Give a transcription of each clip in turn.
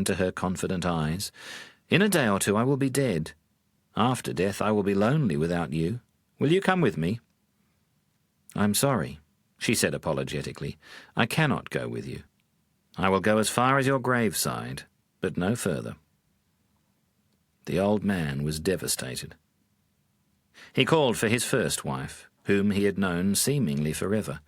into her confident eyes. "In a day or two I will be dead. After death I will be lonely without you. Will you come with me?" "I'm sorry," she said apologetically. "I cannot go with you. I will go as far as your graveside, but no further." The old man was devastated. He called for his first wife, whom he had known seemingly forever.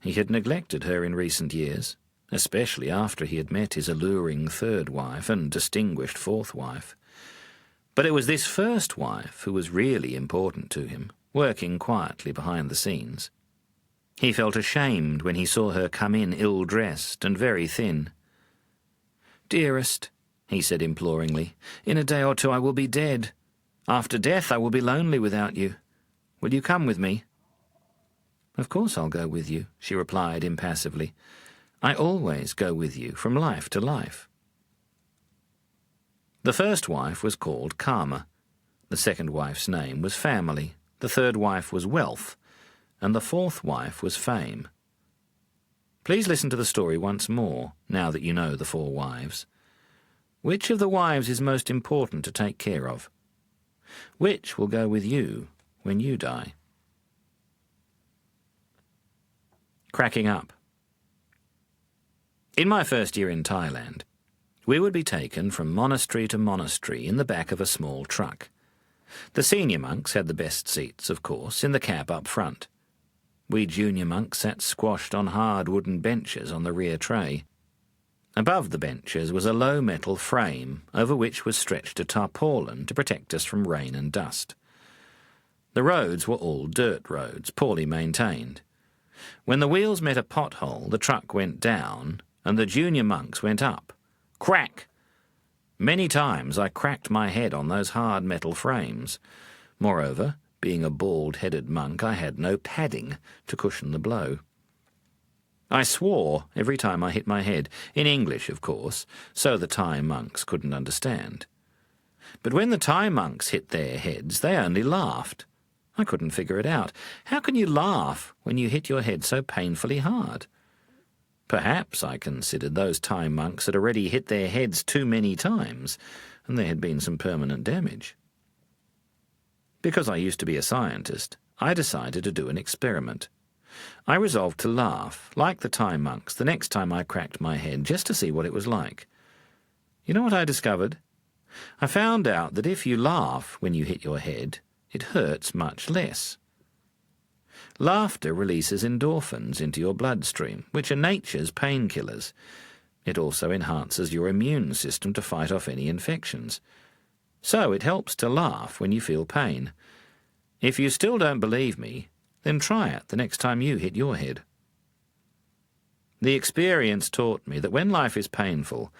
He had neglected her in recent years, especially after he had met his alluring third wife and distinguished fourth wife. But it was this first wife who was really important to him, working quietly behind the scenes. He felt ashamed when he saw her come in ill-dressed and very thin. "Dearest," he said imploringly, "in a day or two I will be dead. After death I will be lonely without you. Will you come with me?" "Of course I'll go with you," she replied impassively. "I always go with you from life to life." The first wife was called Karma. The second wife's name was Family. The third wife was Wealth. And the fourth wife was Fame. Please listen to the story once more, now that you know the four wives. Which of the wives is most important to take care of? Which will go with you when you die? Cracking up. In my first year in Thailand, we would be taken from monastery to monastery in the back of a small truck. The senior monks had the best seats, of course, in the cab up front. We junior monks sat squashed on hard wooden benches on the rear tray. Above the benches was a low metal frame over which was stretched a tarpaulin to protect us from rain and dust. The roads were all dirt roads, poorly maintained. When the wheels met a pothole, the truck went down and the junior monks went up. Crack! Many times I cracked my head on those hard metal frames. Moreover, being a bald-headed monk, I had no padding to cushion the blow. I swore every time I hit my head, in English, of course, so the Thai monks couldn't understand. But when the Thai monks hit their heads, they only laughed. I couldn't figure it out. How can you laugh when you hit your head so painfully hard? Perhaps, I considered, those Thai monks had already hit their heads too many times, and there had been some permanent damage. Because I used to be a scientist, I decided to do an experiment. I resolved to laugh, like the Thai monks, the next time I cracked my head, just to see what it was like. You know what I discovered? I found out that if you laugh when you hit your head, it hurts much less. Laughter releases endorphins into your bloodstream, which are nature's painkillers. It also enhances your immune system to fight off any infections. So it helps to laugh when you feel pain. If you still don't believe me, then try it the next time you hit your head. The experience taught me that when life is painful,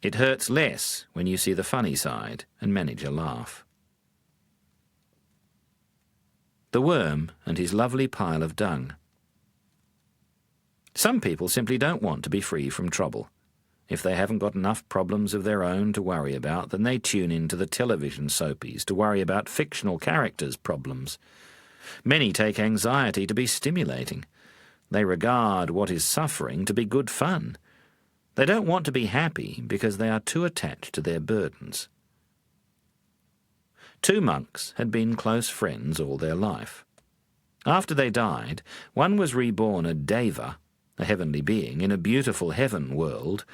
it hurts less when you see the funny side and manage a laugh. The worm and his lovely pile of dung. Some people simply don't want to be free from trouble. If they haven't got enough problems of their own to worry about, then they tune into the television soapies to worry about fictional characters' problems. Many take anxiety to be stimulating. They regard what is suffering to be good fun. They don't want to be happy because they are too attached to their burdens. Two monks had been close friends all their life. After they died, one was reborn a deva, a heavenly being, in a beautiful heaven world,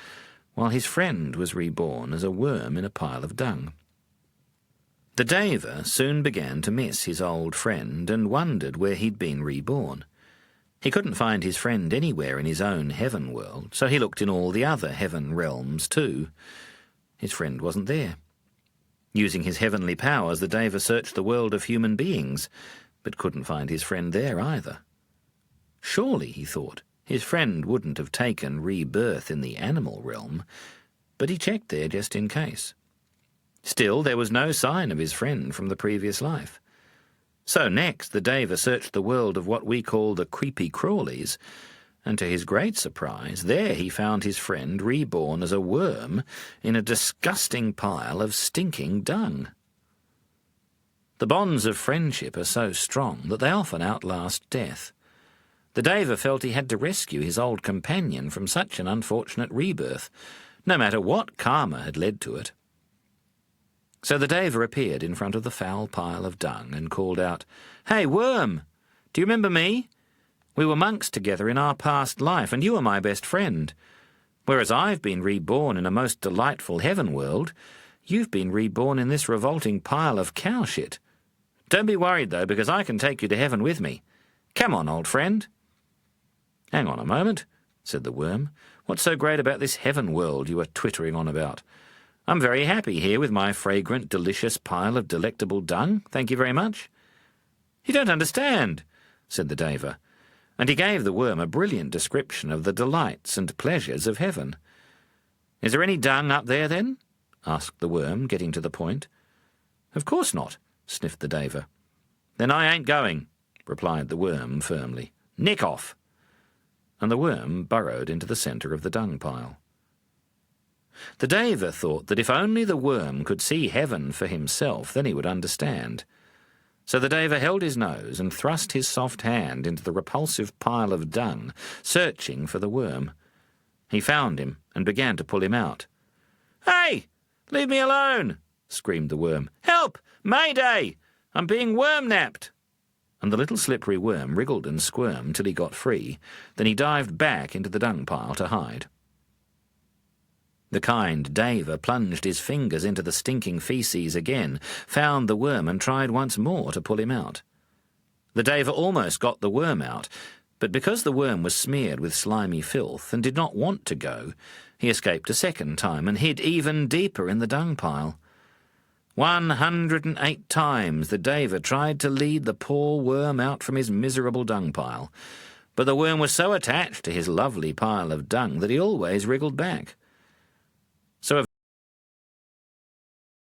while his friend was reborn as a worm in a pile of dung. The deva soon began to miss his old friend and wondered where he'd been reborn. He couldn't find his friend anywhere in his own heaven world, so he looked in all the other heaven realms too. His friend wasn't there. Using his heavenly powers, the deva searched the world of human beings, but couldn't find his friend there either. Surely, he thought, his friend wouldn't have taken rebirth in the animal realm, but he checked there just in case. Still, there was no sign of his friend from the previous life. So next, the deva searched the world of what we call the creepy crawlies, and to his great surprise, there he found his friend reborn as a worm in a disgusting pile of stinking dung. The bonds of friendship are so strong that they often outlast death. The deva felt he had to rescue his old companion from such an unfortunate rebirth, no matter what karma had led to it. So the Deva appeared in front of the foul pile of dung and called out, "Hey, worm, do you remember me? We were monks together in our past life, and you were my best friend. Whereas I've been reborn in a most delightful heaven world, you've been reborn in this revolting pile of cow shit. Don't be worried, though, because I can take you to heaven with me. Come on, old friend." "Hang on a moment," said the worm. "What's so great about this heaven world you are twittering on about? I'm very happy here with my fragrant, delicious pile of delectable dung, thank you very much." "You don't understand," said the Deva, and he gave the worm a brilliant description of the delights and pleasures of heaven. "Is there any dung up there, then?" asked the worm, getting to the point. "Of course not," sniffed the Deva. "Then I ain't going," replied the worm firmly. "Nick off." And the worm burrowed into the centre of the dung pile. The Deva thought that if only the worm could see heaven for himself, then he would understand. So the Deva held his nose and thrust his soft hand into the repulsive pile of dung, searching for the worm. He found him and began to pull him out. "Hey! Leave me alone!" screamed the worm. "Help! Mayday! I'm being worm-napped!" And the little slippery worm wriggled and squirmed till he got free. Then he dived back into the dung pile to hide. The kind Deva plunged his fingers into the stinking feces again, found the worm and tried once more to pull him out. The Deva almost got the worm out, but because the worm was smeared with slimy filth and did not want to go, he escaped a second time and hid even deeper in the dung pile. 108 times the Deva tried to lead the poor worm out from his miserable dung pile, but the worm was so attached to his lovely pile of dung that he always wriggled back.